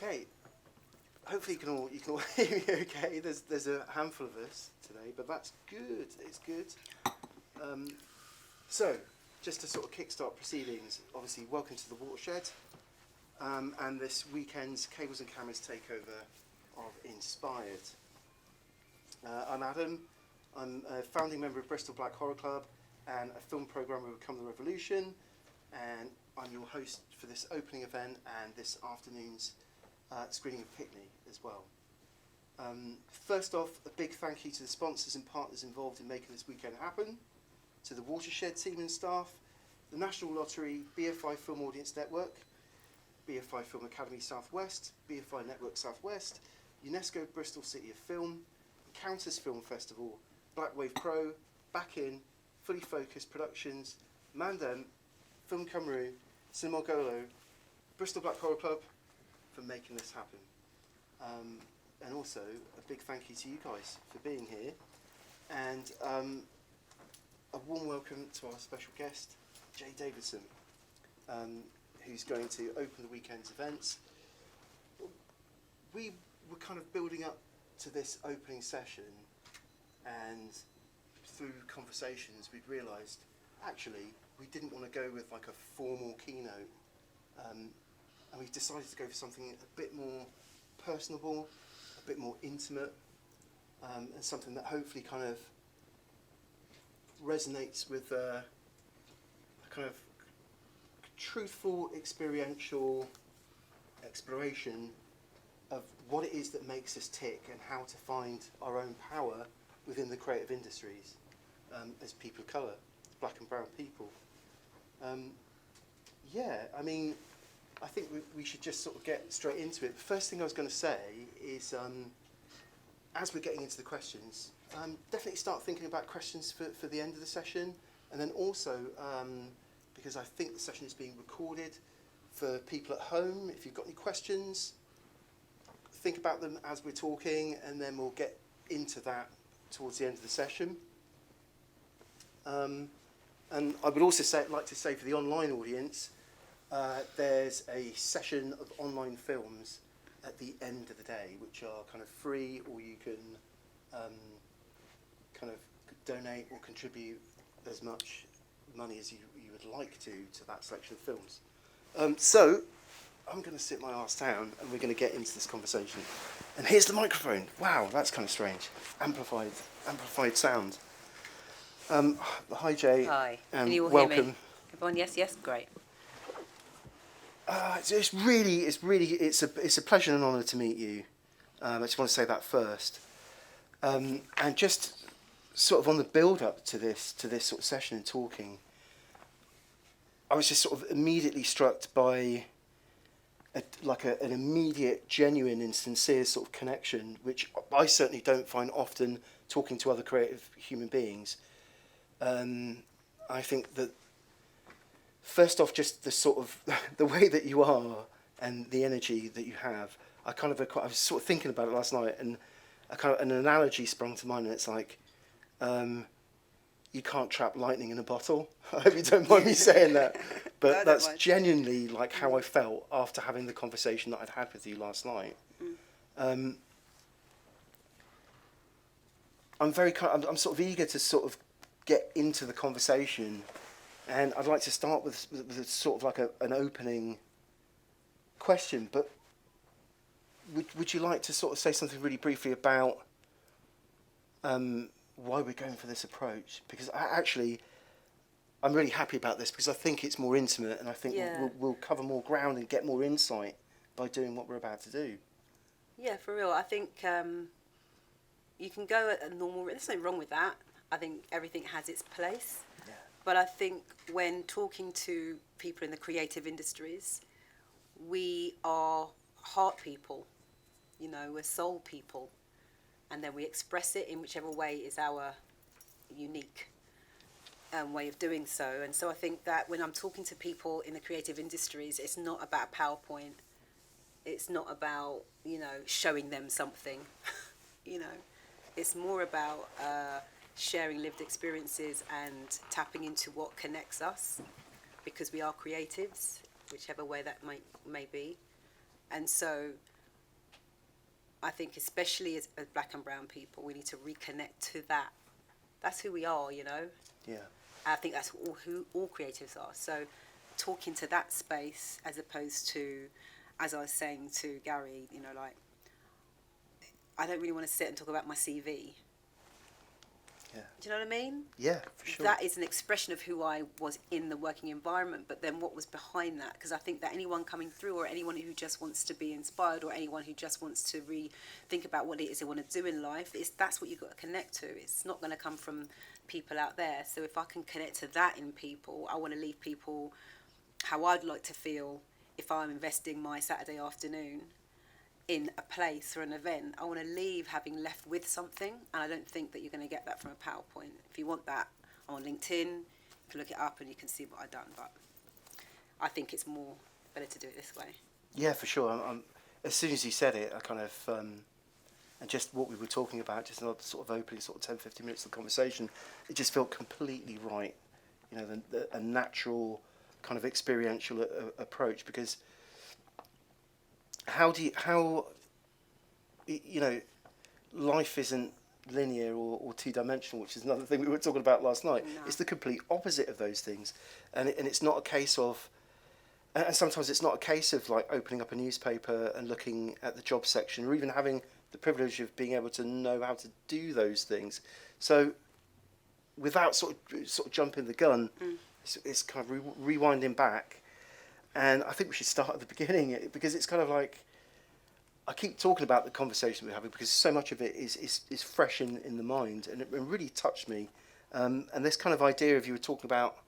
Okay. Hopefully you can all hear me okay. There's a handful of us today, but that's good. It's good. So, just to sort of kickstart proceedings, obviously welcome to the Watershed, and this weekend's Cables and Cameras takeover of Inspired. I'm Adam. I'm a founding member of Bristol Black Horror Club and a film programmer of Become the Revolution, and I'm your host for this opening event and this afternoon's screening of Picnic as well. First off, a big thank you to the sponsors and partners involved in making this weekend happen, to the Watershed team and staff, the National Lottery, BFI Film Audience Network, BFI Film Academy Southwest, BFI Network Southwest, UNESCO Bristol City of Film, Countess Film Festival, Black Wave Pro, Back In, Fully Focused Productions, Mandem, Film Cymru, Cinema Golo, Bristol Black Horror Club for making this happen. And also a big thank you to you guys for being here, and a warm welcome to our special guest, Jay Davidson, who's going to open the weekend's events. We were kind of building up to this opening session, and through conversations we'd realised actually we didn't want to go with like a formal keynote, and we decided to go for something a bit more personable, a bit more intimate, and something that hopefully kind of resonates with a kind of truthful, experiential exploration of what it is that makes us tick and how to find our own power within the creative industries as people of colour, black and brown people. Yeah, I mean, I think we should just sort of get straight into it. The first thing I was going to say is, as we're getting into the questions, definitely start thinking about questions for the end of the session, and then also, because I think the session is being recorded, for people at home, if you've got any questions, think about them as we're talking, and then we'll get into that towards the end of the session. And I would also like to say for the online audience, there's a session of online films at the end of the day, which are kind of free, or you can kind of donate or contribute as much money as you would like to that selection of films. So I'm going to sit my arse down and we're going to get into this conversation. And here's the microphone. Wow, that's kind of strange. Amplified sound. Hi, Jay. Hi. And can you all welcome. hear me? Everyone, yes, great. It's a pleasure and an honour to meet you. I just want to say that first. And just sort of on the build-up to this sort of session and talking, I was just sort of immediately struck by an immediate, genuine and sincere sort of connection, which I certainly don't find often talking to other creative human beings. I think that first off, just the sort of the way that you are and the energy that you have, I was sort of thinking about it last night, and an analogy sprung to mind, and it's like, you can't trap lightning in a bottle. I hope you don't mind me saying that, but that's genuinely like how I felt after having the conversation that I'd had with you last night. I'm I'm sort of eager to sort of get into the conversation, and I'd like to start with sort of like an opening question. But would you like to sort of say something really briefly about why we're going for this approach? Because I'm really happy about this, because I think it's more intimate, and I think we'll cover more ground and get more insight by doing what we're about to do. Yeah, for real. I think you can go at a normal. There's nothing wrong with that. I think everything has its place. Yeah. But I think when talking to people in the creative industries, we are heart people. You know, we're soul people, and then we express it in whichever way is our unique way of doing so. And so I think that when I'm talking to people in the creative industries, it's not about PowerPoint. It's not about, showing them something, It's more about sharing lived experiences and tapping into what connects us, because we are creatives, whichever way that may be. And so I think especially as black and brown people, we need to reconnect to that. That's who we are, you know. Yeah. I think that's who all creatives are. So talking to that space as opposed to, as I was saying to Gary, you know, like, I don't really want to sit and talk about my CV. Yeah. Do you know what I mean? Yeah, for sure. That is an expression of who I was in the working environment, but then what was behind that? Because I think that anyone coming through, or anyone who just wants to be inspired, or anyone who just wants to think about what it is they want to do in life, that's what you've got to connect to. It's not going to come from people out there. So if I can connect to that in people, I want to leave people how I'd like to feel if I'm investing my Saturday afternoon in a place or an event. I want to leave having left with something, and I don't think that you're going to get that from a PowerPoint. If you want that, I'm on LinkedIn, you can look it up and you can see what I've done, but I think it's more better to do it this way. Yeah, for sure. As soon as you said it, I kind of, and just what we were talking about, just another sort of opening sort of 10, 15 minutes of the conversation, it just felt completely right. You know, a natural kind of experiential approach, because how you know, life isn't linear or two-dimensional, which is another thing we were talking about last night. No. It's the complete opposite of those things, and it's not a case of, and sometimes it's not a case of like opening up a newspaper and looking at the job section, or even having the privilege of being able to know how to do those things. So without sort of jumping the gun, it's kind of rewinding back. And I think we should start at the beginning, because it's kind of like, I keep talking about the conversation we're having because so much of it is fresh in the mind, and it really touched me. And this kind of idea of, you were talking about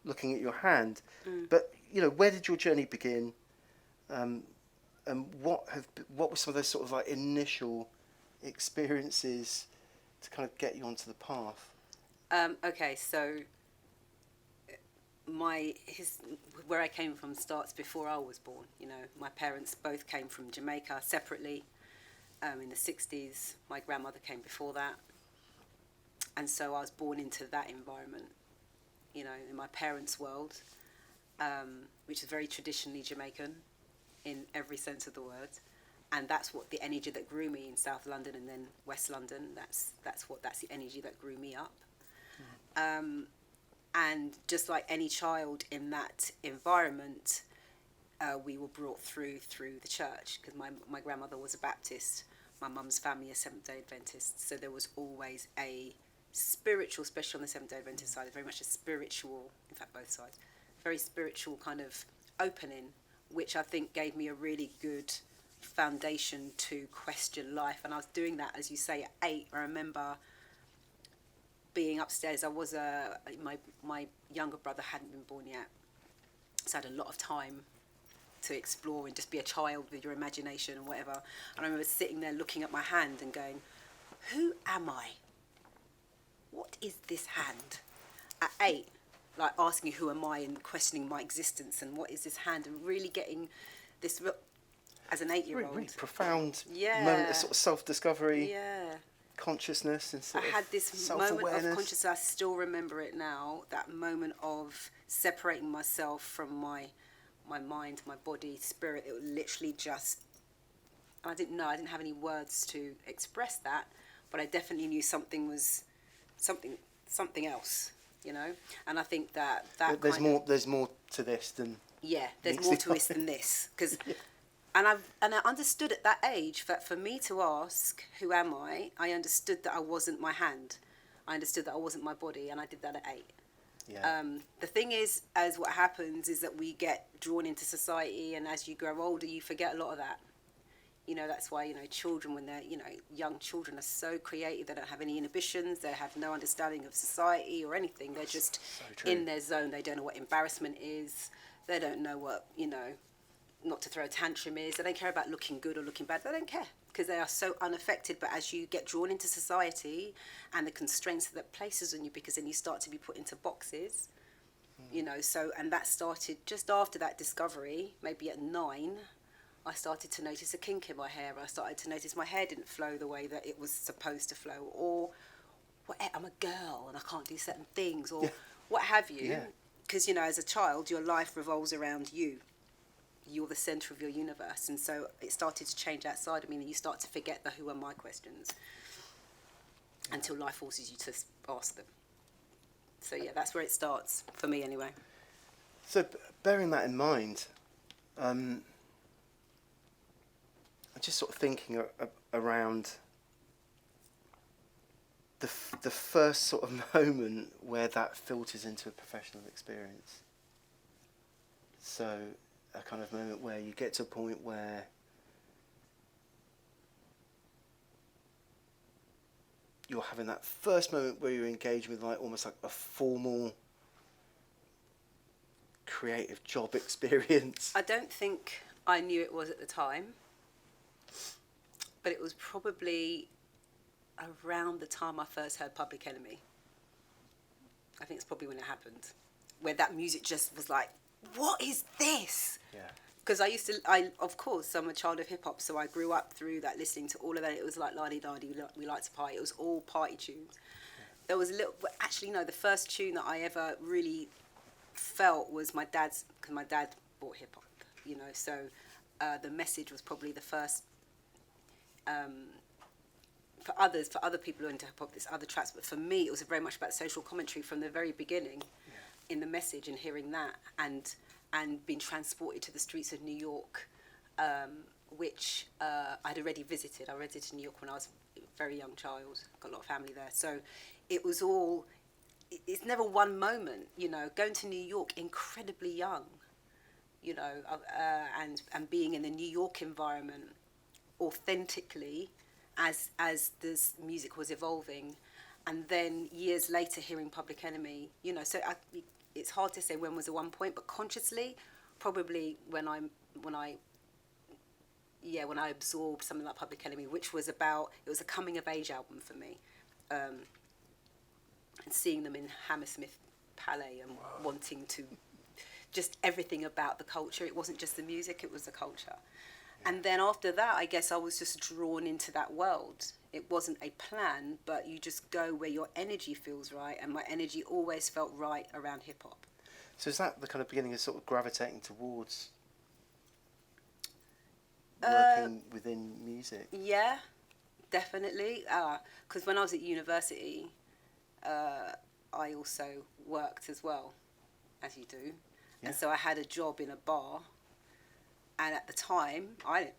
looking at your hand, but you know, where did your journey begin? And what were some of those sort of like initial experiences to kind of get you onto the path? Okay, so where I came from starts before I was born. You know, my parents both came from Jamaica separately in the 60s. My grandmother came before that, and so I was born into that environment, you know, in my parents' world, which is very traditionally Jamaican in every sense of the word. And that's what the energy that grew me in South London and then West London. That's the energy that grew me up. And just like any child in that environment, we were brought through the church, because my grandmother was a Baptist, my mum's family a Seventh-day Adventist. So there was always a spiritual, especially on the Seventh-day Adventist side, very much a spiritual, in fact both sides, very spiritual kind of opening, which I think gave me a really good foundation to question life. And I was doing that, as you say, at 8. I remember being upstairs. I was my younger brother hadn't been born yet, so I had a lot of time to explore and just be a child with your imagination and whatever. And I remember sitting there looking at my hand and going, who am I? What is this hand? At 8, like asking who am I and questioning my existence and what is this hand, and really getting this as an 8-year-old. Really profound Yeah. moment of sort of self-discovery. Yeah. Consciousness and I sort of had this moment self-awareness. of consciousness. I still remember it now. That moment of separating myself from my mind, my body, spirit. It was literally just. I didn't know. I didn't have any words to express that, but I definitely knew something was something else. You know, and I think that There's more to this than. Yeah, there's meets more the to it than this, because. And I understood at that age that for me to ask, who am I understood that I wasn't my hand. I understood that I wasn't my body, and I did that at 8. Yeah. The thing is, as what happens is that we get drawn into society, and as you grow older, you forget a lot of that. You know, that's why, you know, children, when they're, you know, young children are so creative, they don't have any inhibitions, they have no understanding of society or anything. They're just So in their zone. They don't know what embarrassment is. They don't know what, you know, not to throw a tantrum is. They don't care about looking good or looking bad. They don't care, because they are so unaffected. But as you get drawn into society and the constraints that places on you, because then you start to be put into boxes, you know. So, and that started just after that discovery, maybe at 9, I started to notice a kink in my hair. I started to notice my hair didn't flow the way that it was supposed to flow, or I'm a girl and I can't do certain things, or what have you. Because, you know, as a child, your life revolves around you. you're the center of your universe. And so it started to change outside of me, and you start to forget the who am I questions until life forces you to ask them. So yeah, that's where it starts for me anyway. So bearing that in mind, I'm just sort of thinking around the first sort of moment where that filters into a professional experience. So a kind of moment where you get to a point where you're having that first moment where you're engaged with like almost like a formal creative job experience. I don't think I knew it was at the time, but it was probably around the time I first heard Public Enemy. I think it's probably when it happened, where that music just was like, what is this? Yeah. Because of course, I'm a child of hip hop, so I grew up through that, listening to all of that. It was like la-di-da-di, we like to party. It was all party tunes. There was a little, actually no, the first tune that I ever really felt was my dad's, because my dad bought hip hop, you know, so The Message was probably the first, for other people who are into hip hop, there's other tracks, but for me it was very much about social commentary from the very beginning. In The Message, and hearing that, and being transported to the streets of New York, which I'd already visited. I visited New York when I was a very young child, got a lot of family there, so it was all, it's never one moment, you know, going to New York incredibly young, you know, and being in the New York environment authentically as this music was evolving, and then years later hearing Public Enemy, you know, so it's hard to say when was the one point, but consciously, probably when I absorbed something like Public Enemy, which was about, it was a coming of age album for me, and seeing them in Hammersmith Palais and wanting to, just everything about the culture. It wasn't just the music, it was the culture. And then after that, I guess I was just drawn into that world. It wasn't a plan, but you just go where your energy feels right, and my energy always felt right around hip-hop. So is that the kind of beginning of sort of gravitating towards working within music? Yeah, definitely. Because when I was at university, I also worked as well, as you do. Yeah. And so I had a job in a bar. And at the time, it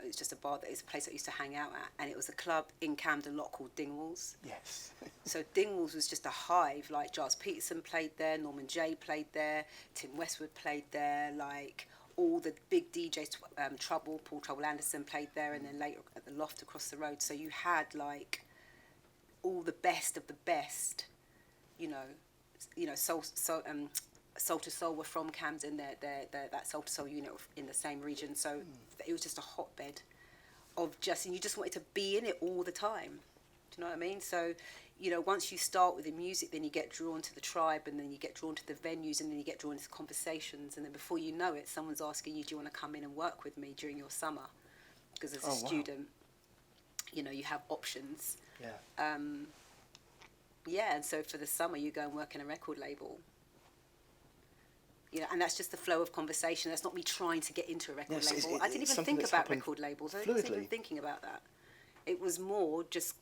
was just a bar, that is a place I used to hang out at, and it was a club in Camden Lock called Dingwalls. Yes. So Dingwalls was just a hive. Like Giles Peterson played there, Norman Jay played there, Tim Westwood played there, like all the big DJs, Paul Trouble Anderson played there, and then later at the Loft across the road. So you had like all the best of the best, Soul to Soul were from Camden, that Soul to Soul unit in the same region, so it was just a hotbed of just, and you just wanted to be in it all the time. Do you know what I mean? So, you know, once you start with the music, then you get drawn to the tribe, and then you get drawn to the venues, and then you get drawn into conversations, and then before you know it, someone's asking you, do you want to come in and work with me during your summer? Because as a student, you know, you have options. Yeah. And so for the summer, you go and work in a record label. You know, and that's just the flow of conversation. That's not me trying to get into a record label. I didn't even think about record labels. I wasn't even thinking about that. It was more just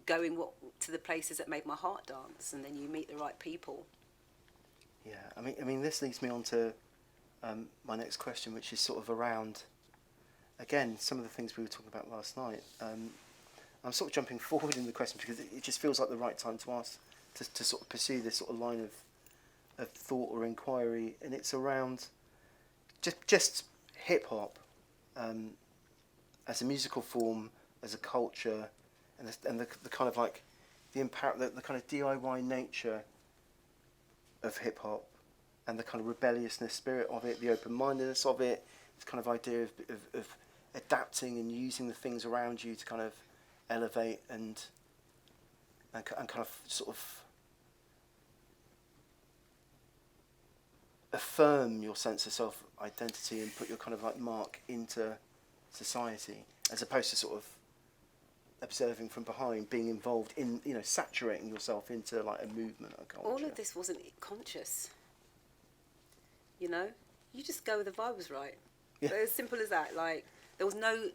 going to the places that made my heart dance, and then you meet the right people. Yeah, I mean, this leads me on to my next question, which is sort of around, again, some of the things we were talking about last night. I'm sort of jumping forward in the question because it just feels like the right time to ask, to sort of pursue this sort of line of thought or inquiry, and it's around just hip hop as a musical form, as a culture, and the kind of like the kind of DIY nature of hip hop, and the kind of rebelliousness spirit of it, the open-mindedness of it, this kind of idea of adapting and using the things around you to kind of elevate and kind of sort of affirm your sense of self-identity and put your kind of like mark into society, as opposed to sort of observing from behind, being involved in, you know, saturating yourself into like a movement, a culture. All of this wasn't conscious, you know? You just go where the vibe was right. Yeah. As simple as that. Like, there was no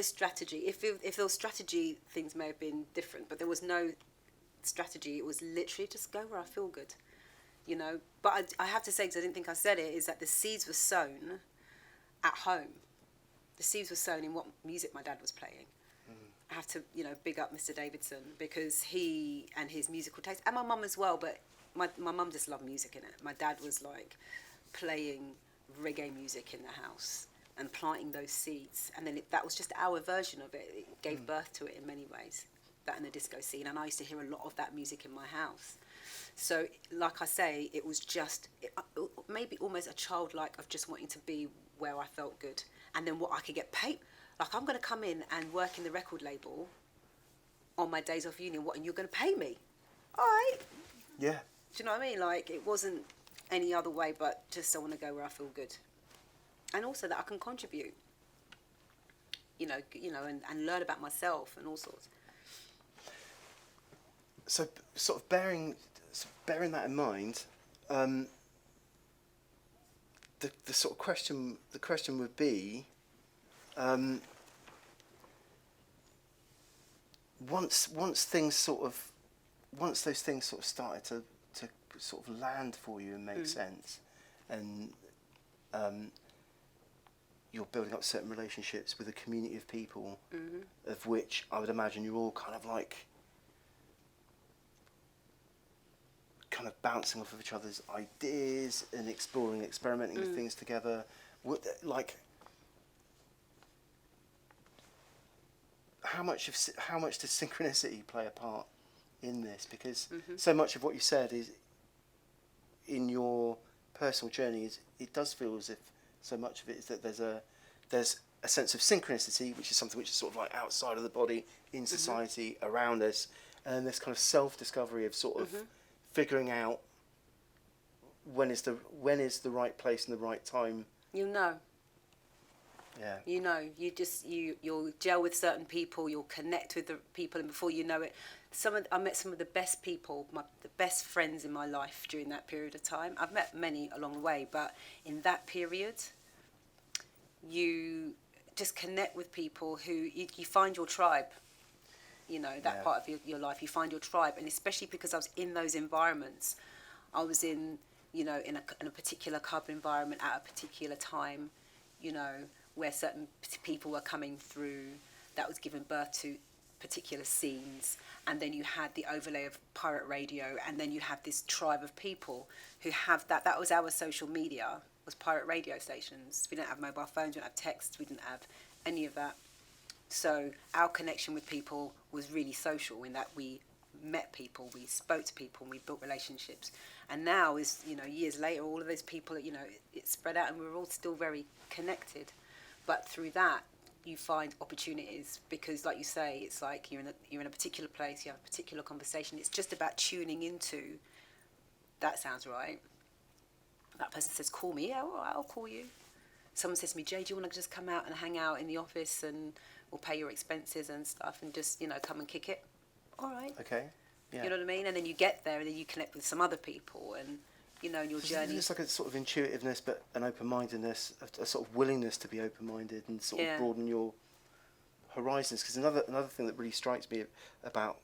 strategy. If there was strategy, things may have been different, but there was no strategy. It was literally just go where I feel good, you know. But I have to say, because I didn't think I said it, is that the seeds were sown at home. The seeds were sown in what music my dad was playing. I have to, you know, big up Mr. Davidson, because he and his musical taste, and my mum as well, but my mum just loved music in it. My dad was like playing reggae music in the house and planting those seeds, and then that was just our version of it. It gave birth to it in many ways, that and the disco scene, and I used to hear a lot of that music in my house. So like I say, it was just maybe almost a childlike of just wanting to be where I felt good, and then what I could get paid. Like, I'm going to come in and work in the record label on my days off uni, and you're going to pay me. All right. Yeah. Do you know what I mean? Like, it wasn't any other way, but just I want to go where I feel good. And also that I can contribute, you know, and learn about myself and all sorts. So sort of bearing that in mind, the sort of question would be, once those things sort of started to sort of land for you and make sense, and you're building up certain relationships with a community of people, of which I would imagine you're all kind of bouncing off of each other's ideas and experimenting with things together. How much does synchronicity play a part in this? Because so much of what you said is in your personal journey it does feel as if so much of it is that there's a sense of synchronicity, which is something which is sort of like outside of the body, in society, around us, and this kind of self-discovery of sort of figuring out when is the right place and the right time. You know. Yeah. You know, you'll gel with certain people, you'll connect with the people, and before you know it, I met some of the best people, the best friends in my life during that period of time. I've met many along the way, but in that period, you just connect with people who you find your tribe. You know, that part of your life, you find your tribe, and especially because I was in those environments, I was in a particular club environment at a particular time, you know, where certain people were coming through, that was giving birth to particular scenes, and then you had the overlay of pirate radio, and then you have this tribe of people who have that was our social media, was pirate radio stations. We didn't have mobile phones, we didn't have texts, we didn't have any of that. So our connection with people was really social, in that we met people, we spoke to people, and we built relationships. And now, is, you know, years later, all of those people, you know, it's spread out, and we're all still very connected. But through that, you find opportunities, because, like you say, it's like you're in a particular place, you have a particular conversation. It's just about tuning into. That sounds right. That person says, "Call me." Yeah, all right, I'll call you. Someone says to me, "Jay, do you want to just come out and hang out in the office, and we'll pay your expenses and stuff, and just, you know, come and kick it?" All right. Okay. Yeah. You know what I mean? And then you get there, and then you connect with some other people, and, you know, in your journey. It's like a sort of intuitiveness, but an open-mindedness, a sort of willingness to be open-minded and sort of broaden your horizons. Because another thing that really strikes me about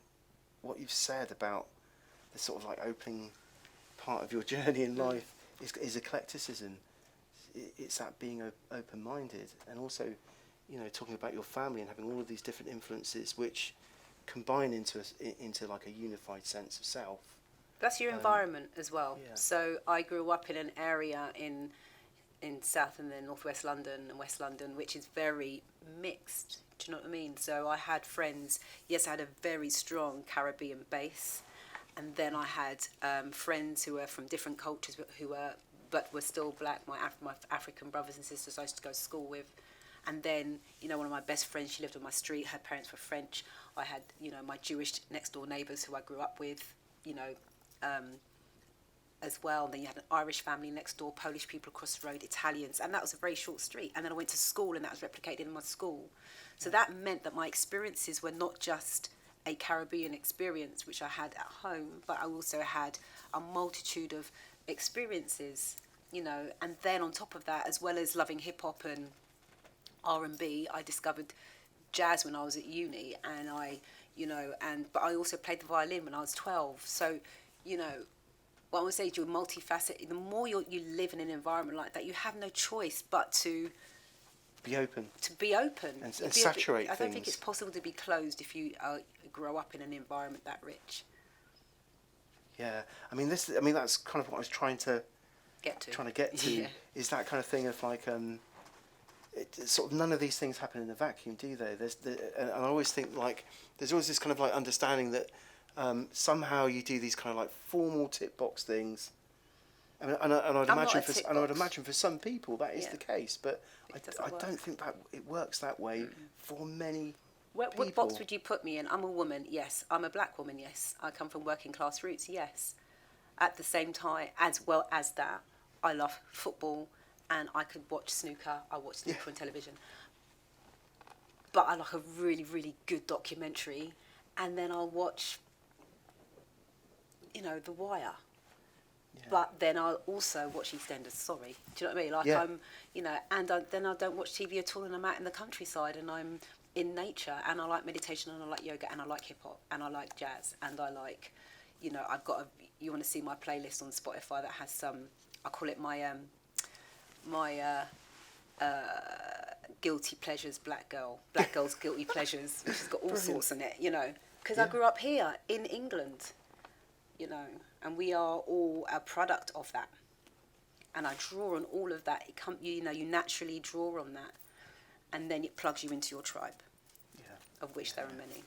what you've said about the sort of like opening part of your journey in life is eclecticism. It's that being open-minded, and also, you know, talking about your family and having all of these different influences which combine into like a unified sense of self. That's your environment as well. Yeah. So I grew up in an area in South and then Northwest London and West London, which is very mixed. Do you know what I mean? So I had friends. Yes, I had a very strong Caribbean base, and then I had friends who were from different cultures, but were still black. My African brothers and sisters I used to go to school with. And then, you know, one of my best friends, she lived on my street. Her parents were French. I had, you know, my Jewish next door neighbours who I grew up with, you know, as well. And then you had an Irish family next door, Polish people across the road, Italians, and that was a very short street. And then I went to school, and that was replicated in my school. So that meant that my experiences were not just a Caribbean experience, which I had at home, but I also had a multitude of experiences, you know, and then on top of that, as well as loving hip hop and R&B, I discovered jazz when I was at uni, and but I also played the violin when I was 12. So, you know, what I would say is you're multifaceted. The more you live in an environment like that, you have no choice but to be open. And saturate I don't think things. it's possible to be closed if you grow up in an environment that rich. Yeah, I mean that's kind of what I was trying to get to. Yeah. Is that kind of thing of like sort of none of these things happen in a vacuum, do they? And I always think like there's always this kind of like understanding that somehow you do these kind of like formal tick box things. I mean, and I'd imagine for some people that is the case, but I don't think that it works that way for many. What box would you put me in? I'm a woman, yes. I'm a black woman, yes. I come from working class roots, yes. At the same time, as well as that, I love football and I could watch snooker. I watch snooker on television. But I like a really, really good documentary, and then I'll watch, you know, The Wire. Yeah. But then I'll also watch EastEnders, sorry. Do you know what I mean? Like I'm, you know, and then I don't watch TV at all, and I'm out in the countryside and I'm in nature, and I like meditation, and I like yoga, and I like hip hop, and I like jazz, and I like, you know, you want to see my playlist on Spotify that has some, I call it my guilty pleasures, black girl's guilty pleasures, which has got all sorts in it, you know, because I grew up here in England, you know, and we are all a product of that, and I draw on all of that. You know, you naturally draw on that, and then it plugs you into your tribe, of which there are many.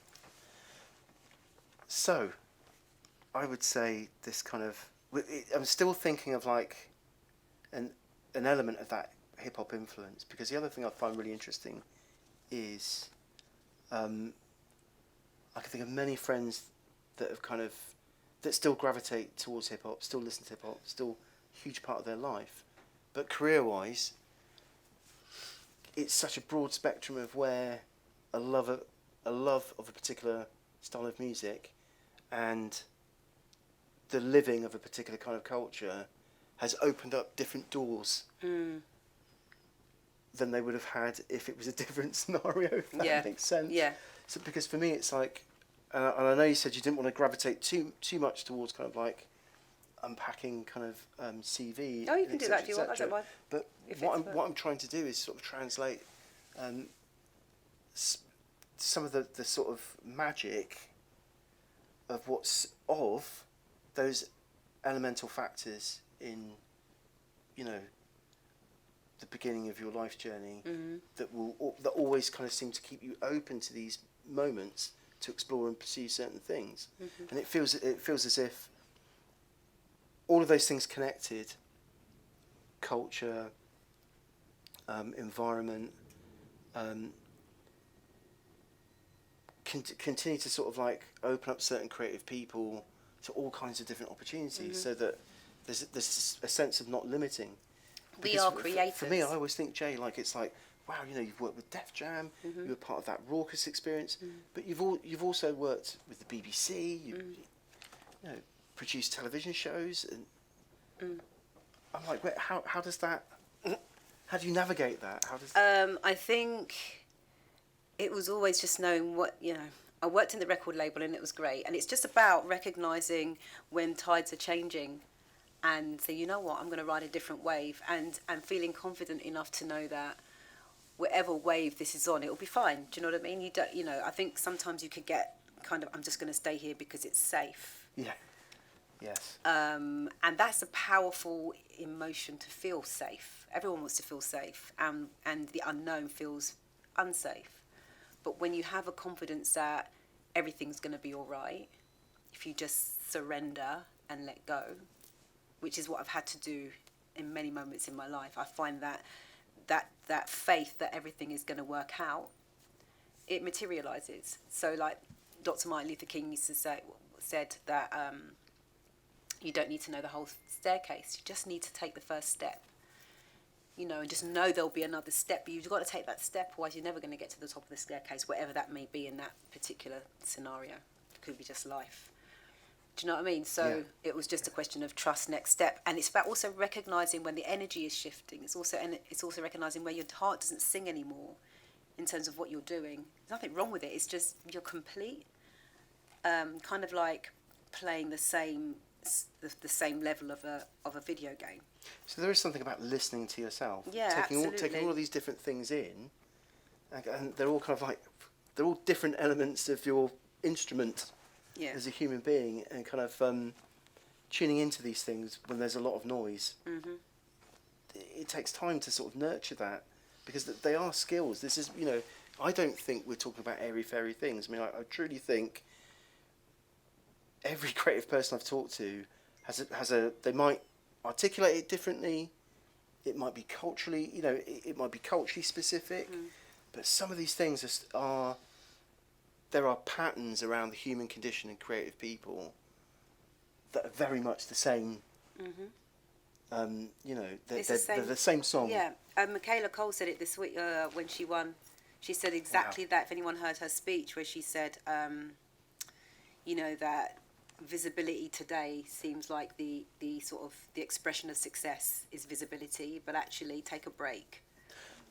So, I would say this kind of, I'm still thinking of like an element of that hip hop influence, because the other thing I find really interesting is I can think of many friends that have that still gravitate towards hip hop, still listen to hip hop, still a huge part of their life, but career wise, it's such a broad spectrum of where a love of a particular style of music and the living of a particular kind of culture has opened up different doors than they would have had if it was a different scenario, if that makes sense. Yeah. So because for me it's like, and I know you said you didn't want to gravitate too much towards kind of like unpacking kind of CV. Oh, you can do that if you want, I don't mind. But what I'm trying to do is sort of translate some of the sort of magic of those elemental factors in, you know, the beginning of your life journey that always kind of seem to keep you open to these moments to explore and pursue certain things, and it feels as if all of those things connected, culture, environment, continue to sort of like open up certain creative people to all kinds of different opportunities, so that there's a sense of not limiting. We are creators. For me, I always think, Jay, like it's like, wow, you know, you've worked with Def Jam, you were part of that Rawkus experience, but you've also worked with the BBC, you know, produced television shows, and I'm like, wait, how does that? How do you navigate that? How does? I think it was always just knowing what, you know. I worked in the record label and it was great, and it's just about recognising when tides are changing, and say, you know what, I'm going to ride a different wave, and feeling confident enough to know that whatever wave this is on, it'll be fine. Do you know what I mean? You don't, you know, I think sometimes you could get kind of, I'm just going to stay here because it's safe. Yeah. Yes. And that's a powerful emotion, to feel safe. Everyone wants to feel safe, and the unknown feels unsafe. But when you have a confidence that everything's going to be all right, if you just surrender and let go, which is what I've had to do in many moments in my life, I find that faith that everything is going to work out, it materializes. So like Dr. Martin Luther King used to said that you don't need to know the whole staircase, you just need to take the first step. You know, and just know there'll be another step, but you've got to take that step, otherwise you're never going to get to the top of the staircase, whatever that may be in that particular scenario. It could be just life. Do you know what I mean? So it was just a question of trust, next step, and it's about also recognizing when the energy is shifting. It's also recognizing where your heart doesn't sing anymore, in terms of what you're doing. There's nothing wrong with it. It's just you're complete. Kind of like playing the same level of a video game. So there is something about listening to yourself. Yeah, taking all of these different things in, and they're all kind of like, they're all different elements of your instrument as a human being, and kind of tuning into these things when there's a lot of noise. Mm-hmm. It takes time to sort of nurture that, because they are skills. This is, I don't think we're talking about airy-fairy things. I mean, I truly think every creative person I've talked to they might articulate it differently. It might be culturally, it might be culturally specific, but some of these things there are patterns around the human condition and creative people that are very much the same. Mm-hmm. They're the same song. Yeah, Michaela Cole said it this week when she won. She said exactly that. If anyone heard her speech, where she said, that visibility today seems like the sort of the expression of success is visibility, but actually take a break,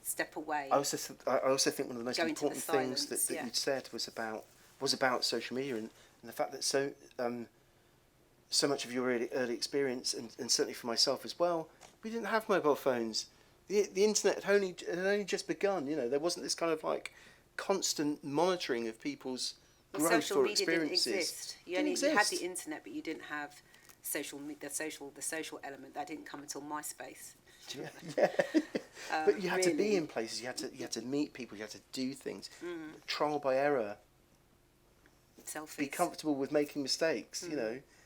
step away. I also think one of the most important things that you'd said was about social media, and the fact that so much of your early experience, and certainly for myself as well, we didn't have mobile phones. The internet had only just begun. There wasn't this kind of like constant monitoring of people's growth social or media experiences. Didn't exist. You had the internet, but you didn't have the social element. That didn't come until MySpace. Yeah. But you had to be in places. You had to meet people. You had to do things. Trial by error. Selfies. Be comfortable with making mistakes.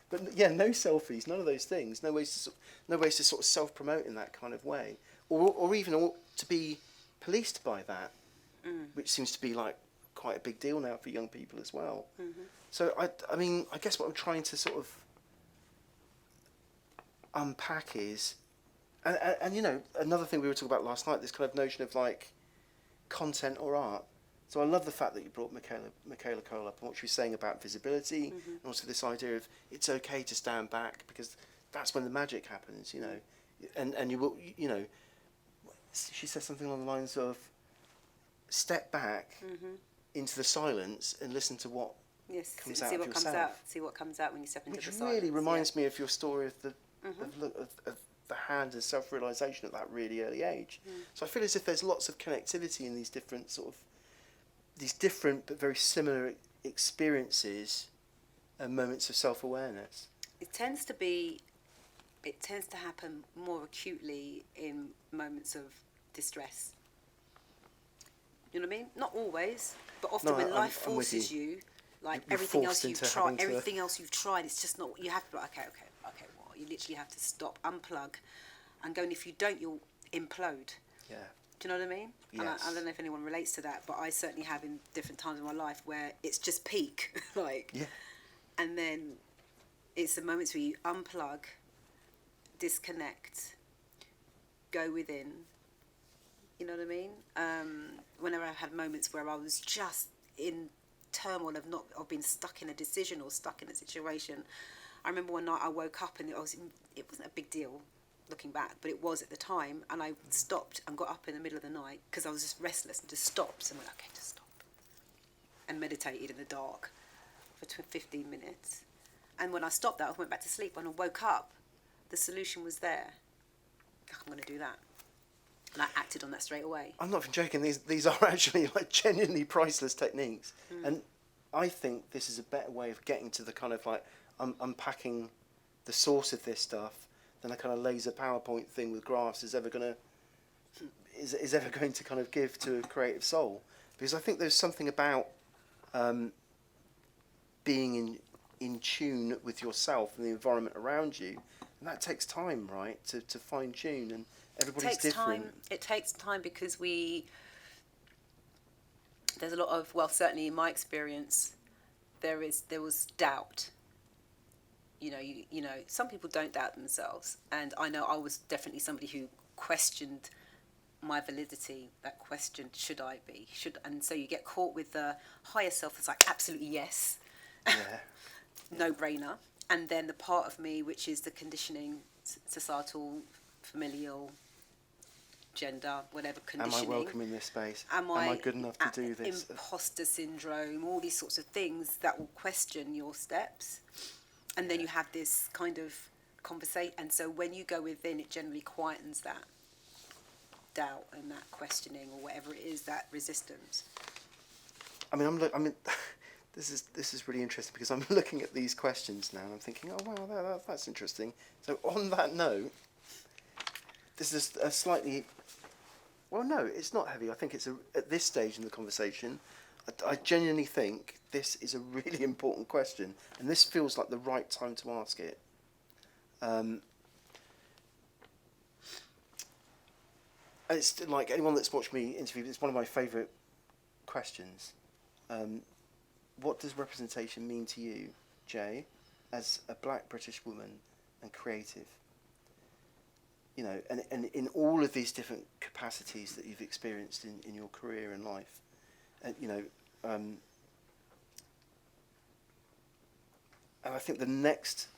But no selfies. None of those things. No ways to sort of self-promote in that kind of way, or even to be policed by that, which seems to be like quite a big deal now for young people as well. Mm-hmm. So I guess what I'm trying to sort of unpack is, and another thing we were talking about last night, this kind of notion of like content or art. So I love the fact that you brought Michaela Cole up and what she was saying about visibility, and also this idea of it's okay to stand back, because that's when the magic happens, and you will, she said something along the lines of step back into the silence and listen to what comes out of yourself. See what comes out when you step into the silence. Which really reminds me of your story of the hand and self-realisation at that really early age. So I feel as if there's lots of connectivity in these different but very similar experiences and moments of self-awareness. It tends to happen more acutely in moments of distress. You know what I mean? Not always, but often when life forces you, like everything else you've tried, it's just not. You have to be like, okay. Well, you literally have to stop, unplug, and go. And if you don't, you'll implode. Yeah. Do you know what I mean? Yes. And I don't know if anyone relates to that, but I certainly have in different times in my life where it's just peak, and then it's the moments where you unplug, disconnect, go within. You know what I mean? Whenever I've had moments where I was just in turmoil of being stuck in a decision or stuck in a situation, I remember one night I woke up and it wasn't a big deal looking back, but it was at the time, and I stopped and got up in the middle of the night because I was just restless, and just stopped and went, okay, just stop, and meditated in the dark for 15 minutes. And when I stopped that, I went back to sleep. When I woke up, the solution was there. I'm going to do that. And I acted on that straight away. I'm not even joking. These are actually like genuinely priceless techniques. And I think this is a better way of getting to the kind of like unpacking the source of this stuff than a kind of laser PowerPoint thing with graphs is ever going to kind of give to a creative soul. Because I think there's something about being in tune with yourself and the environment around you, and that takes time, right, to fine tune, and everybody's different. It takes time because there's a lot of, well, certainly in my experience, there was doubt. You know, some people don't doubt themselves, and I know I was definitely somebody who questioned my validity. That question, should I be? And so you get caught with the higher self that's like, absolutely yes, yeah. no brainer, and then the part of me which is the conditioning, societal, familial, gender, whatever conditioning. Am I welcome in this space? Am I good enough to do this? Imposter syndrome, all these sorts of things that will question your steps. And then you have this kind of conversation. And so when you go within, it generally quietens that doubt and that questioning, or whatever it is, that resistance. I mean, this is really interesting, because I'm looking at these questions now and I'm thinking, oh wow, that's interesting. So on that note, this is a slightly, well, no, it's not heavy. I think it's at this stage in the conversation, I genuinely think this is a really important question, and this feels like the right time to ask it. It's like, anyone that's watched me interview, it's one of my favourite questions. What does representation mean to you, Jay, as a black British woman and creative? You know, and in all of these different capacities that you've experienced in your career and life, and you know, and I think the next,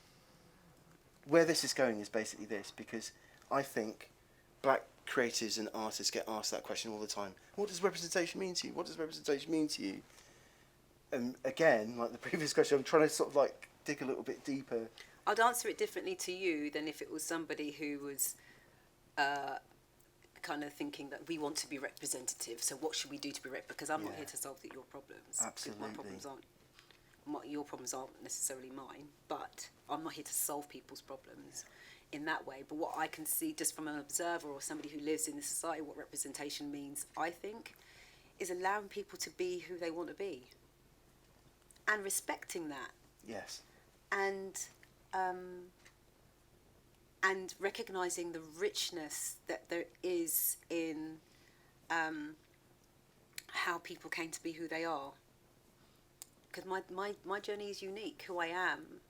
where this is going is basically this, because I think black creatives and artists get asked that question all the time. What does representation mean to you? What does representation mean to you? And again, like the previous question, I'm trying to sort of like dig a little bit deeper. I'd answer it differently to you than if it was somebody who was kind of thinking that we want to be representative, so what should we do to be because I'm not here to solve your problems. Absolutely. Your problems aren't necessarily mine, but I'm not here to solve people's problems in that way. But what I can see just from an observer or somebody who lives in the society, what representation means, I think, is allowing people to be who they want to be and respecting that. Yes. And recognising the richness that there is in how people came to be who they are. Because my journey is unique, who I am,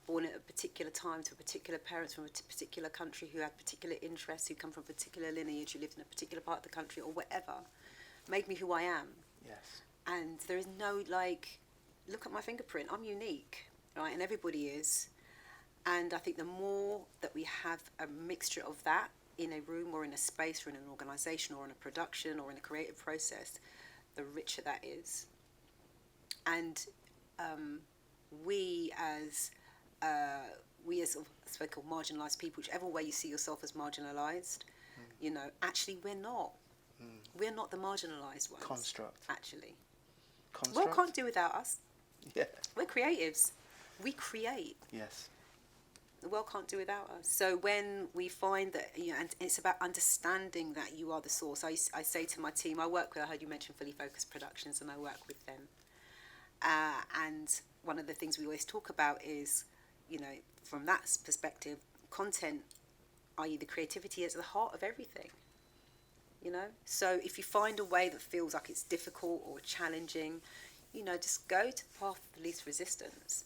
born at a particular time to a particular parents from a particular country who had particular interests, who come from a particular lineage, who lived in a particular part of the country or whatever, made me who I am. Yes. And there is no, like, look at my fingerprint, I'm unique, right? And everybody is. And I think the more that we have a mixture of that in a room or in a space or in an organisation or in a production or in a creative process, the richer that is. And we as so-called marginalised people, whichever way you see yourself as marginalised, you know, actually we're not. We're not the marginalised ones. Construct. Actually. Construct? The world can't do without us. Yeah. We're creatives. We create. Yes. The world can't do without us. So when we find that, you know, and it's about understanding that you are the source. I say to my team, I heard you mention Fully Focused Productions, and I work with them. And one of the things we always talk about is, you know, from that perspective, content, i.e. the creativity, is at the heart of everything. You know? So if you find a way that feels like it's difficult or challenging, you know, just go to the path of least resistance.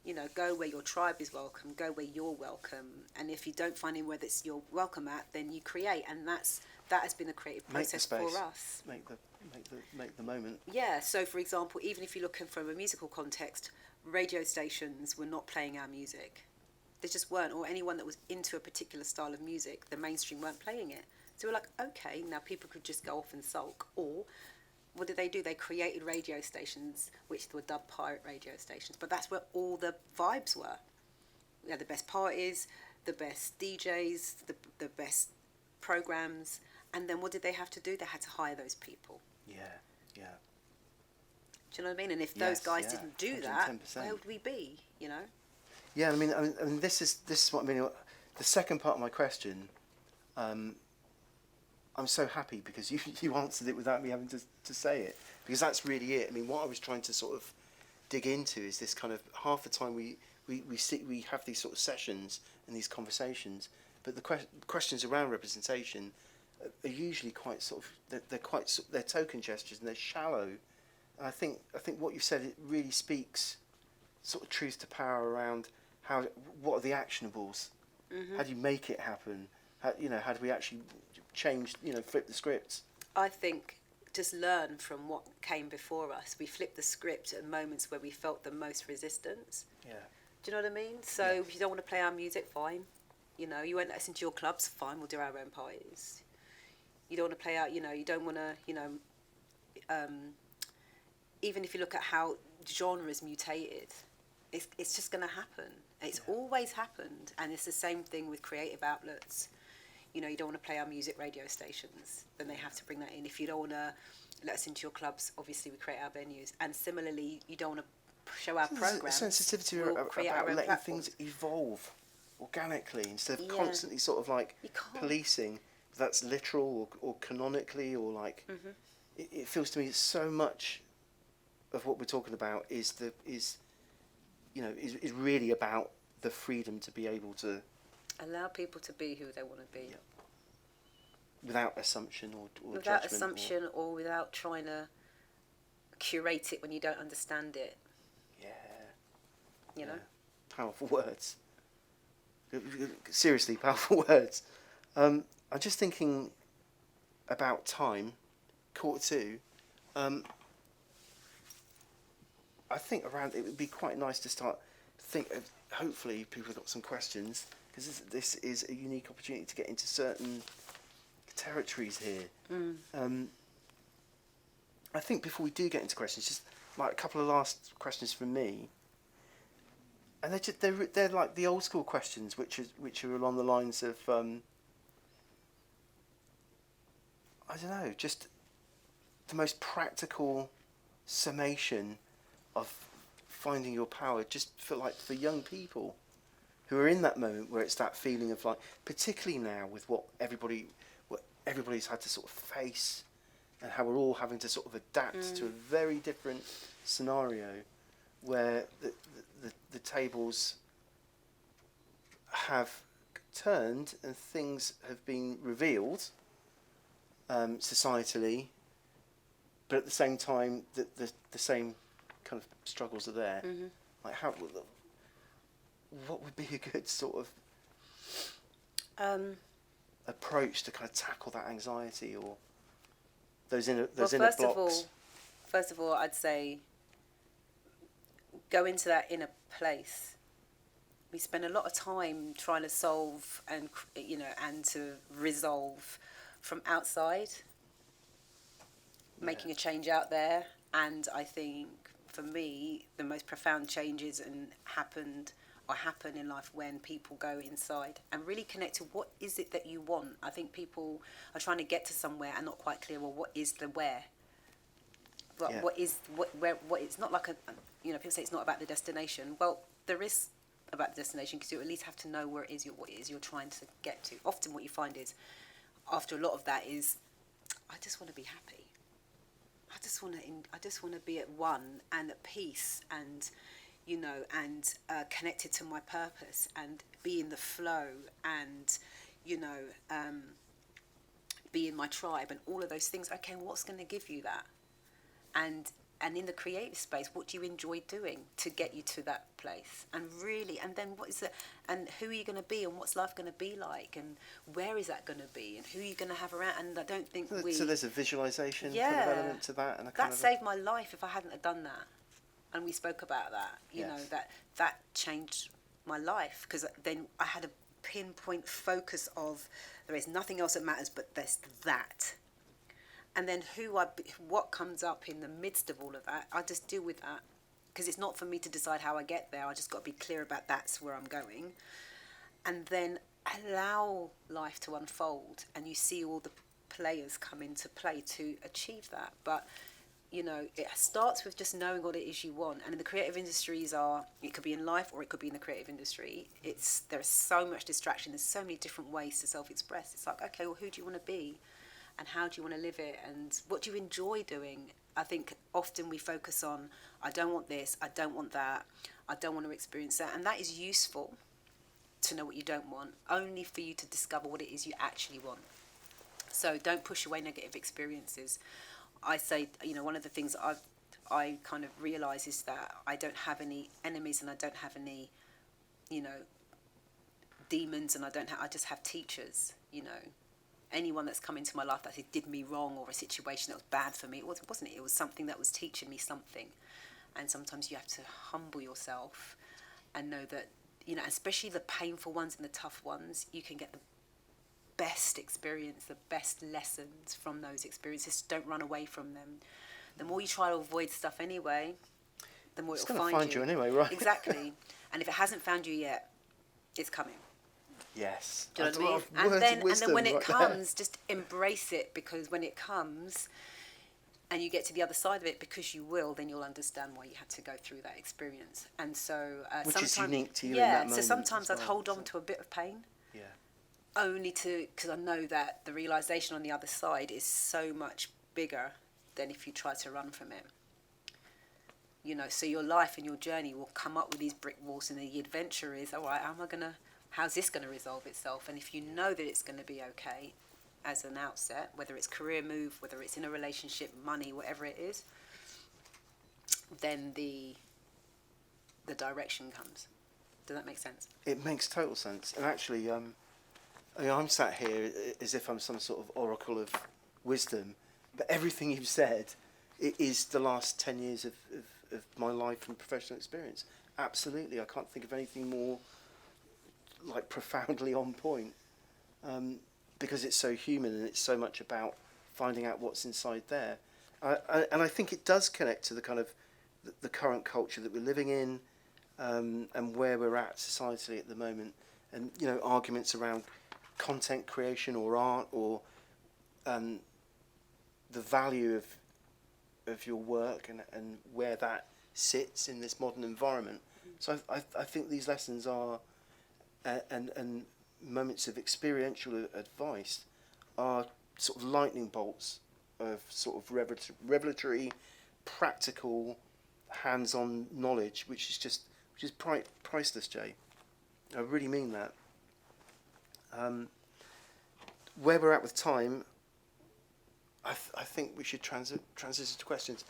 You know, go where your tribe is welcome, go where you're welcome. And if you don't find anywhere that's you're welcome at, then you create. And that has been a creative process for us. Make the moment. Yeah, so for example, even if you're looking from a musical context, radio stations were not playing our music. They just weren't, or anyone that was into a particular style of music, the mainstream weren't playing it. So we're like, okay, now people could just go off and sulk. Or what did they do? They created radio stations, which were dubbed pirate radio stations. But that's where all the vibes were. We had the best parties, the best DJs, the best programs. And then what did they have to do? They had to hire those people. Yeah. Do you know what I mean? And if those guys didn't do 110%. that, where would we be, you know? Yeah, I mean, this is what I mean. The second part of my question, I'm so happy because you answered it without me having to say it, because that's really it. I mean, what I was trying to sort of dig into is this kind of half the time we have these sort of sessions and these conversations, but the questions around representation are usually quite sort of they're token gestures and they're shallow. And I think what you said, it really speaks sort of truth to power around what are the actionables? How do you make it happen? How do we actually change, flip the scripts? I think just learn from what came before us. We flipped the script at moments where we felt the most resistance. Yeah. Do you know what I mean? So if you don't want to play our music, fine. You know, you won't listen to your clubs, fine, we'll do our own parties. You don't want to play out, you know, you don't want to, you know, even if you look at how genres mutated, it's just going to happen. It's always happened. And it's the same thing with creative outlets. You know, you don't want to play our music radio stations, then they have to bring that in. If you don't want to let us into your clubs, obviously we create our venues. And similarly, you don't want to show our programs. There's a sensitivity about letting things evolve organically instead of constantly sort of like policing. That's literal or canonically or like it feels to me so much of what we're talking about is really about the freedom to be able to allow people to be who they want to be, without assumption or without judgment assumption or without trying to curate it when you don't understand it. You know, powerful words. Seriously, powerful words. I'm just thinking about time, 1:45. I think around it would be quite nice to start hopefully people have got some questions, because this is a unique opportunity to get into certain territories here. I think before we do get into questions, just like a couple of last questions from me, and they're like the old school questions, which are along the lines of I don't know, just the most practical summation of finding your power, just for young people who are in that moment where it's that feeling of like, particularly now with what everybody's had to sort of face and how we're all having to sort of adapt to a very different scenario where the tables have turned and things have been revealed societally, but at the same time the same kind of struggles are there. Like what would be a good sort of approach to kind of tackle that anxiety or those inner blocks? First of all, I'd say go into that inner place. We spend a lot of time trying to solve and to resolve from outside, making a change out there. And I think for me, the most profound changes happen in life when people go inside and really connect to what is it that you want. I think people are trying to get to somewhere and not quite clear, well, what is the where? But what it's not like people say it's not about the destination. Well, there is about the destination, because you at least have to know what it is you're trying to get to. Often what you find is, after a lot of that is, I just want to be happy. I just want to be at one and at peace and, connected to my purpose and be in the flow and, be in my tribe and all of those things. Okay, what's going to give you that? And in the creative space, what do you enjoy doing to get you to that place? And really, and then and who are you going to be, and what's life going to be like, and where is that going to be, and who are you going to have around? And I don't think so there's a visualization kind of element to that, and that saved my life if I hadn't have done that. And we spoke about that. You know, that changed my life, because then I had a pinpoint focus of there is nothing else that matters but there's that. And then what comes up in the midst of all of that, I just deal with that, because it's not for me to decide how I get there. I just got to be clear about that's where I'm going, and then allow life to unfold, and you see all the players come into play to achieve that. But it starts with just knowing what it is you want. And in the creative industries it could be in life or it could be in the creative industry. There's so much distraction. There's so many different ways to self-express. It's like, okay, well, who do you want to be? And how do you want to live it? And what do you enjoy doing? I think often we focus on, I don't want this, I don't want that, I don't want to experience that. And that is useful to know what you don't want, only for you to discover what it is you actually want. So don't push away negative experiences. I say, one of the things that I kind of realise is that I don't have any enemies, and I don't have any, demons, and I just have teachers, Anyone that's come into my life that did me wrong, or a situation that was bad for me, it wasn't. It was something that was teaching me something. And sometimes you have to humble yourself and know that, especially the painful ones and the tough ones, you can get the best experience, the best lessons from those experiences. Don't run away from them. The more you try to avoid stuff anyway, the more it'll find you. Anyway, right? Exactly. And if it hasn't found you yet, it's coming. Yes. Do you know what I mean? And then when it comes, just embrace it, because when it comes and you get to the other side of it, because you will, then you'll understand why you had to go through that experience. And so which is unique to you in that moment. So sometimes I'd hold on to a bit of pain. Yeah. Only because I know that the realisation on the other side is so much bigger than if you try to run from it. So your life and your journey will come up with these brick walls, and the adventure is, all right, how's this going to resolve itself? And if you know that it's going to be okay as an outset, whether it's career move, whether it's in a relationship, money, whatever it is, then the direction comes. Does that make sense? It makes total sense. And actually, I'm sat here as if I'm some sort of oracle of wisdom, but everything you've said, it is the last 10 years of my life and professional experience. Absolutely. I can't think of anything more profoundly on point, because it's so human and it's so much about finding out what's inside there. And I think it does connect to the kind of the current culture that we're living in, and where we're at societally at the moment, and arguments around content creation or art, or the value of your work and where that sits in this modern environment. So I think these lessons are and moments of experiential advice are sort of lightning bolts of sort of revelatory, practical, hands-on knowledge, which is priceless, Jay. I really mean that. Where we're at with time, I think we should transition to questions.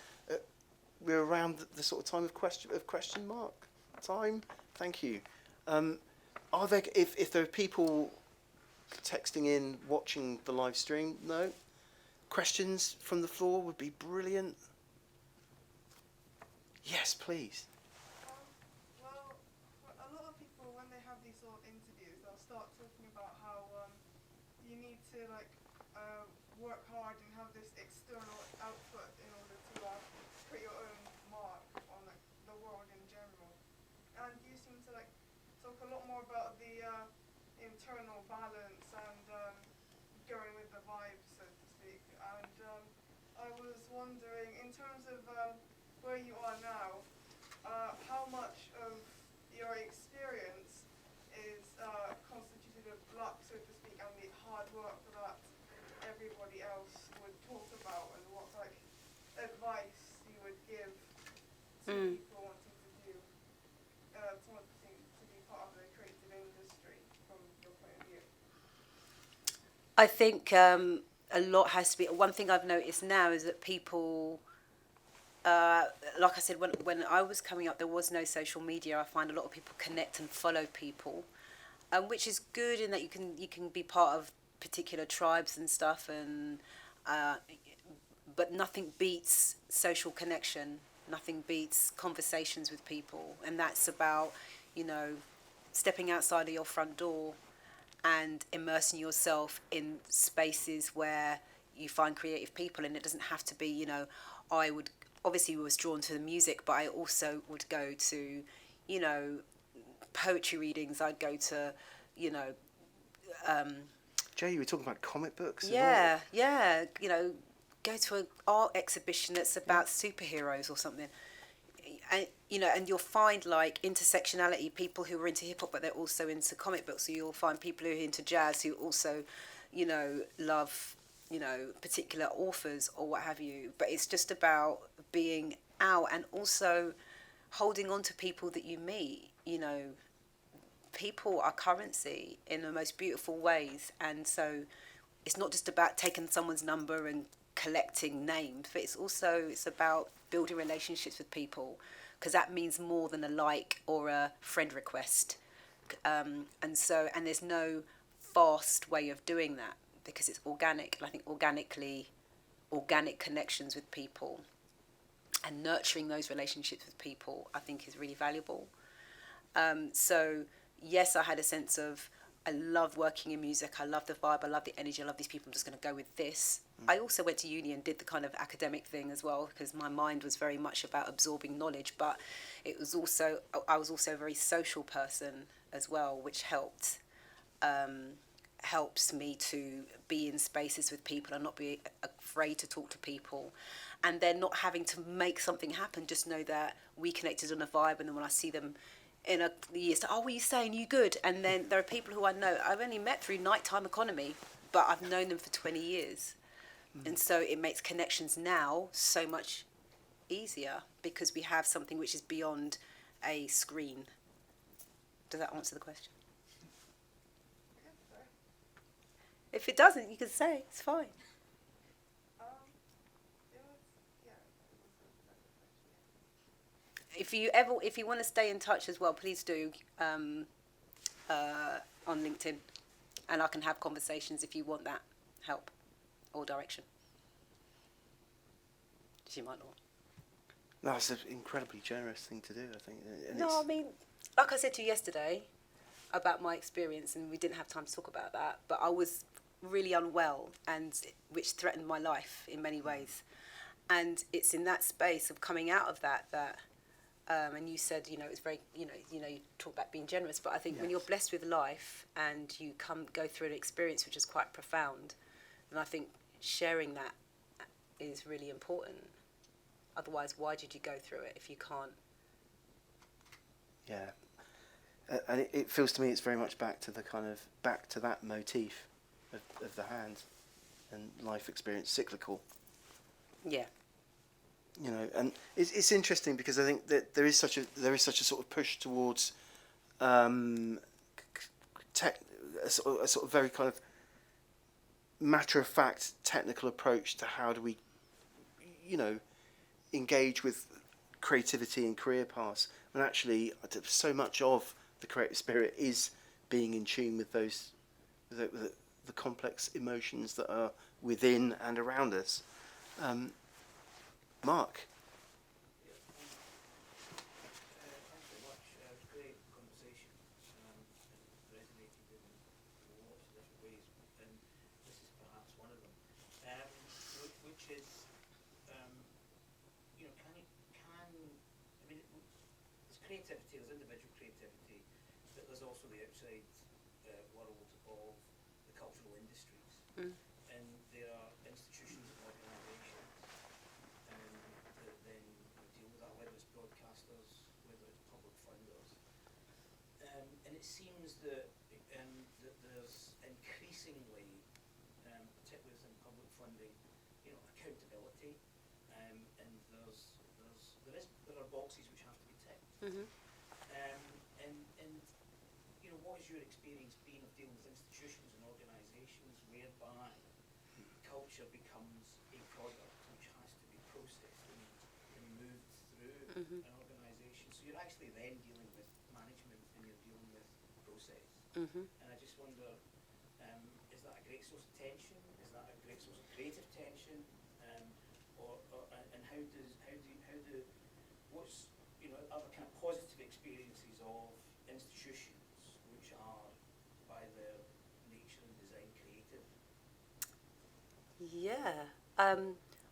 We're around the sort of time of question mark time. Thank you. Are there, if there are people texting in, watching the live stream, no? Questions from the floor would be brilliant. Yes, please. Well, a lot of people, when they have these sort of interviews, they'll start talking about how you need to work hard and have this external output in order to put your own mark on the world in general. And you seem to talk a lot more about the internal balance and going with the vibe, so to speak. And I was wondering, in terms of where you are now, how much of your experience is constituted of luck, so to speak, and the hard work that everybody else would talk about, and what advice you would give to people wanting to do to be part of the creative industry from your point of view? I think a lot has to be. One thing I've noticed now is that people, like I said, when I was coming up, there was no social media. I find a lot of people connect and follow people, which is good in that you can be part of particular tribes and stuff, and but nothing beats social connection. Nothing beats conversations with people, and that's about stepping outside of your front door and immersing yourself in spaces where you find creative people. And it doesn't have to be, I would obviously was drawn to the music, but I also would go to, poetry readings. I'd go to, Jay, you were talking about comic books. Yeah. Go to an art exhibition that's about superheroes or something. And and you'll find intersectionality, people who are into hip hop but they're also into comic books. So you'll find people who are into jazz who also, love, particular authors or what have you. But it's just about being out and also holding on to people that you meet. People are currency in the most beautiful ways, and so it's not just about taking someone's number and collecting names, but it's about building relationships with people, because that means more than a like or a friend request. And there's no fast way of doing that, because it's organic. And I think organic connections with people and nurturing those relationships with people, I think, is really valuable. So yes, I had a sense of, I love working in music, I love the vibe, I love the energy, I love these people, I'm just going to go with this. I also went to uni and did the kind of academic thing as well, because my mind was very much about absorbing knowledge, but it was also, I was also a very social person as well, which helps me to be in spaces with people and not be afraid to talk to people, and then not having to make something happen, just know that we connected on a vibe, and then when I see them in a year's time, oh, what are you saying, you good? And then there are people who I know, I've only met through nighttime economy, but I've known them for 20 years. And so it makes connections now so much easier because we have something which is beyond a screen. Does that answer the question? Yeah, sorry. If it doesn't, you can say, it's fine. It was, yeah, it was a question. If you want to stay in touch as well, please do on LinkedIn, and I can have conversations if you want that help or direction. She might not. No, it's an incredibly generous thing to do, I think. And No, I mean, like I said to you yesterday about my experience, and we didn't have time to talk about that, but I was really unwell, and which threatened my life in many ways. And it's in that space of coming out of that and you said, it's very, you talk about being generous, but I think when you're blessed with life and you go through an experience which is quite profound, then I think sharing that is really important. Otherwise, why did you go through it if you can't? Yeah. And it feels to me it's very much back to that motif of the hand and life experience, cyclical. Yeah. And it's interesting because I think that there is such a sort of push towards a sort of very kind of matter of fact technical approach to how do we engage with creativity and career paths, when actually so much of the creative spirit is being in tune with those the complex emotions that are within and around us. Mark. Thanks very much. It was a great conversation, and resonated in lots of different ways, and this is perhaps one of them, which is, there's creativity, there's individual creativity, but there's also the outside world of the cultural industries, and there are institutions and organisations that then deal with that, whether it's broadcasters, whether it's public funders, and it seems that there's increasingly, particularly within public funding, accountability, and there are boxes which have to be ticked. And what is your experience been of dealing with institutions and organisations whereby culture becomes a product which has to be processed and moved through an organisation? So you're actually then dealing with management and you're dealing with process. And I just wonder, is that a great source of tension? Is that a great source of creative tension? And how do what's other kind of positive experiences of institutions which are by their nature and design creative? Yeah.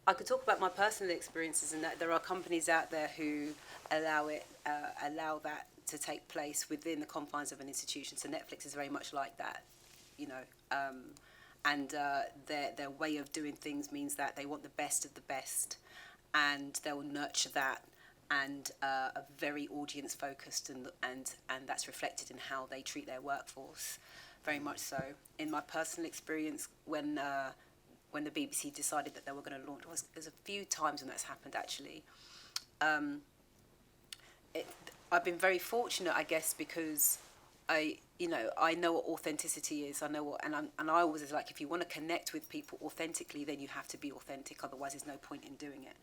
I could talk about my personal experiences, and that there are companies out there who allow that to take place within the confines of an institution. So Netflix is very much like that, and their way of doing things means that they want the best of the best, and they will nurture that, and are very audience focused, and that's reflected in how they treat their workforce, very much so. In my personal experience, when the BBC decided that they were going to launch, there's a few times when that's happened actually. I've been very fortunate, I guess, because I know what authenticity is. I know what, and I always was like, if you want to connect with people authentically, then you have to be authentic. Otherwise, there's no point in doing it.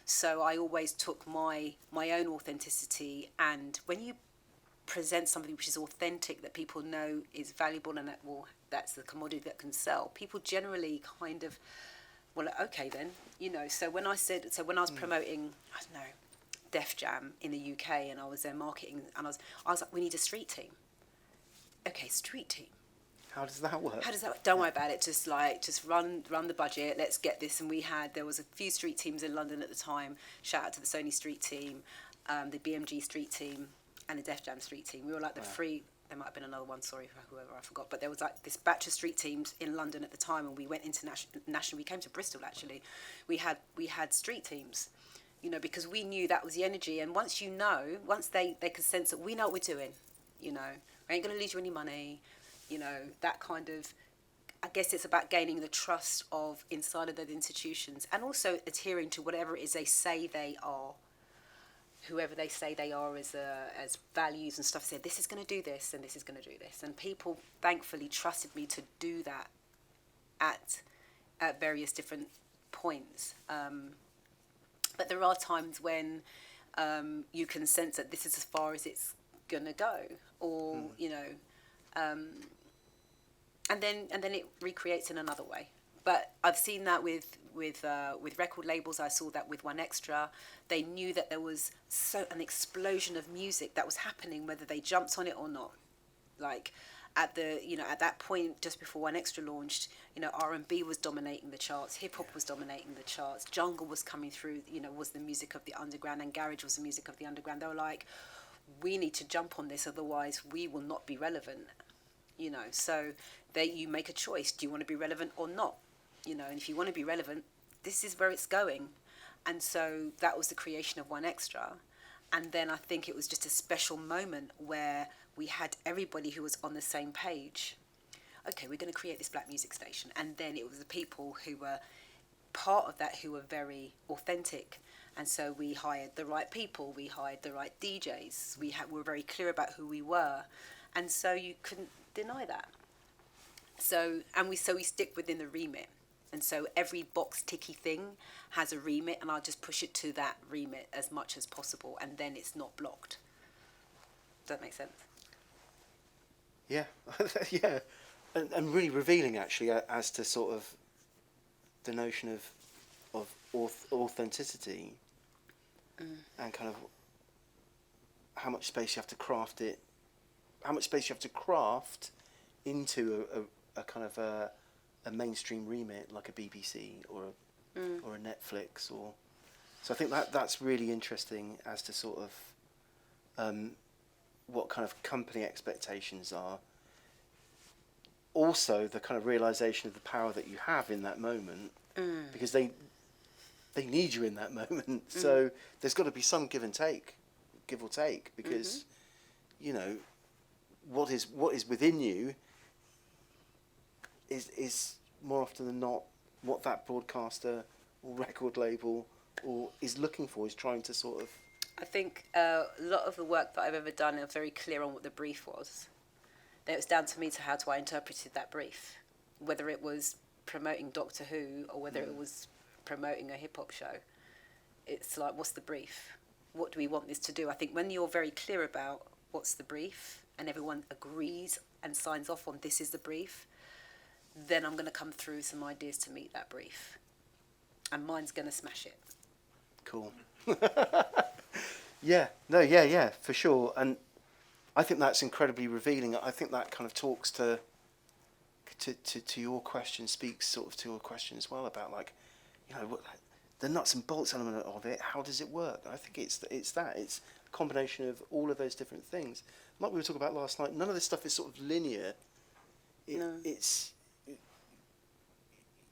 So I always took my own authenticity, and when you present something which is authentic, that people know is valuable, and that's the commodity that can sell, people generally kind of, well, okay then, So when I was promoting, I don't know, Def Jam in the UK, and I was there marketing, and I was like, we need a street team. Okay, street team. How does that work? How does that work? Don't worry about it. Just run the budget. Let's get this. And there was a few street teams in London at the time. Shout out to the Sony street team, the BMG street team, and the Def Jam street team. We were like the three. There might have been another one. Sorry for whoever, I forgot. But there was like this batch of street teams in London at the time, and we went international. We came to Bristol actually. We had street teams, you know, because we knew that was the energy. And once they could sense that we know what we're doing, you know, we ain't gonna lose you any money. You know, that kind of, I guess it's about gaining the trust of inside of those institutions, and also adhering to whatever it is they say they are, whoever they say they are as values and stuff. Said this is going to do this and this is going to do this, and people thankfully trusted me to do that at various different points. But there are times when you can sense that this is as far as it's going to go, or you know. And then it recreates in another way. But I've seen that with record labels. I saw that with One Extra. They knew that there was an explosion of music that was happening, whether they jumped on it or not. Like at that point, just before One Extra launched, you know, R&B was dominating the charts, hip hop was dominating the charts, jungle was coming through, you know, was the music of the underground, and garage was the music of the underground. They were like, we need to jump on this, otherwise we will not be relevant. You know, so you make a choice. Do you want to be relevant or not? You know, and if you want to be relevant, this is where it's going. And so that was the creation of One Extra. And then I think it was just a special moment where we had everybody who was on the same page. Okay, we're going to create this black music station. And then it was the people who were part of that who were very authentic. And so we hired the right people. We hired the right DJs. We were very clear about who we were. And so you couldn't deny that. So we stick within the remit, and so every box ticky thing has a remit, and I'll just push it to that remit as much as possible, and then it's not blocked. Does that make sense? Yeah, yeah, and really revealing actually as to sort of the notion of authenticity, and kind of how much space you have to craft it. How much space you have to craft into a kind of a mainstream remit like a BBC or a Netflix, or so I think that's really interesting as to sort of what kind of company expectations are. Also, the kind of realization of the power that you have in that moment, because they need you in that moment. So there's got to be some give or take, because you know. What is within you is more often than not what that broadcaster or record label is looking for, is trying to sort of. I think a lot of the work that I've ever done, I'm very clear on what the brief was. Then it was down to me to how I interpreted that brief, whether it was promoting Doctor Who or whether it was promoting a hip hop show. It's like, what's the brief? What do we want this to do? I think when you're very clear about what's the brief, and everyone agrees and signs off on this is the brief, then I'm going to come through some ideas to meet that brief. And mine's going to smash it. Cool. Yeah, for sure. And I think that's incredibly revealing. I think that kind of talks to your question, speaks sort of to your question as well about, like, you know, the nuts and bolts element of it. How does it work? I think it's a combination of all of those different things. Like we were talking about last night, none of this stuff is sort of linear. No. It's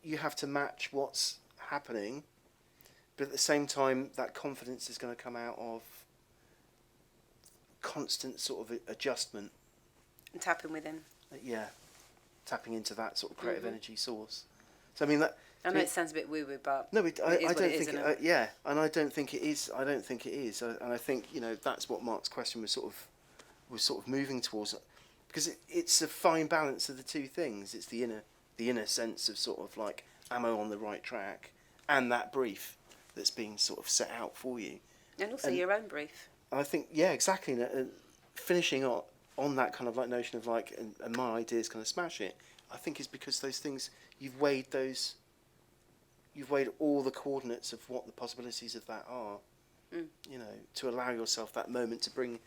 you have to match what's happening, but at the same time, that confidence is going to come out of constant sort of adjustment. And tapping within. Yeah, tapping into that sort of creative energy source. So I mean that. I know it sounds a bit woo-woo, but no, I don't think. It, and I don't think it is. I don't think it is. And I think, you know, that's what Mark's question was sort of moving towards, because it's a fine balance of the two things. It's the inner sense of sort of like, am I on the right track, and that brief that's being sort of set out for you, and also your own brief. And I think, yeah, exactly. Finishing on that kind of like notion of like, and my idea is going to smash it. I think is because those things, you've weighed all the coordinates of what the possibilities of that are, you know, to allow yourself that moment to bring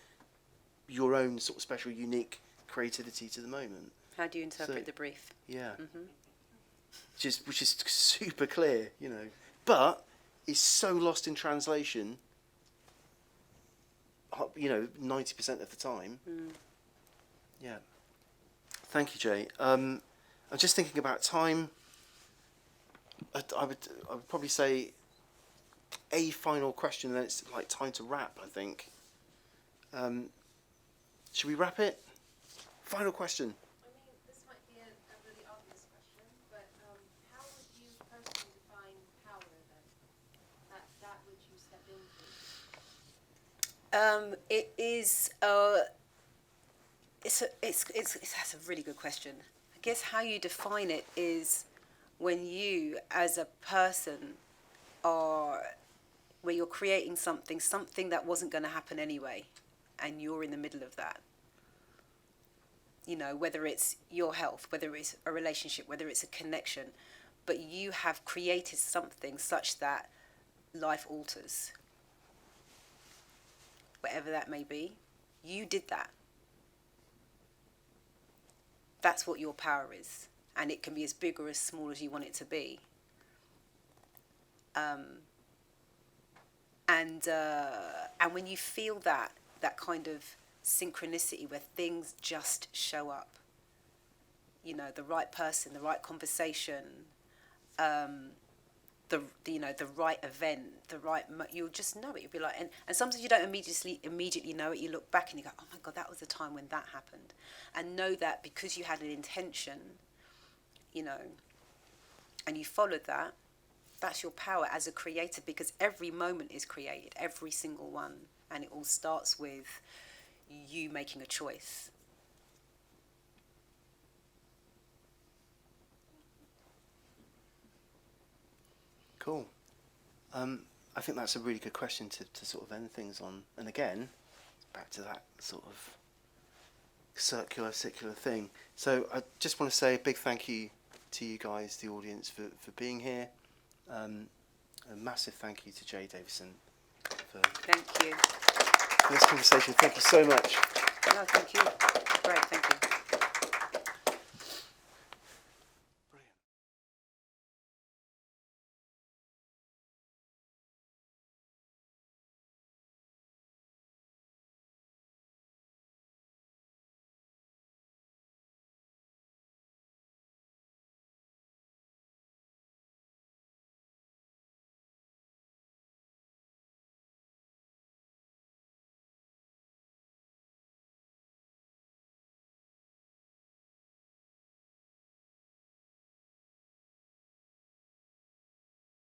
your own sort of special, unique creativity to the moment. How do you interpret So- the brief? Yeah. Hmm. Which is super clear, you know, but is so lost in translation, you know, 90% of the time. Yeah. Thank you, Jay. I'm just thinking about time. I would probably say a final question, then it's like time to wrap, I think. Should we wrap it? Final question. I mean, this might be a really obvious question, but how would you personally define power then? That which you step into? It is. That's a really good question. I guess how you define it is when you, as a person, where you're creating something that wasn't going to happen anyway, and you're in the middle of that. You know, whether it's your health, whether it's a relationship, whether it's a connection, but you have created something such that life alters. Whatever that may be, you did that. That's what your power is. And it can be as big or as small as you want it to be. And when you feel that kind of synchronicity where things just show up, you know, the right person, the right conversation, the right event, you'll just know it. You'll be like, and sometimes you don't immediately know it. You look back and you go, oh my God, that was the time when that happened. And know that because you had an intention, you know, and you followed that, that's your power as a creator, because every moment is created, every single one. And it all starts with you making a choice. Cool. I think that's a really good question to sort of end things on. And again, back to that sort of circular thing. So I just want to say a big thank you to you guys, the audience, for being here. A massive thank you to Jay Davidson Thank you. for this conversation. Thank you so much. No, thank you. Great, thank you.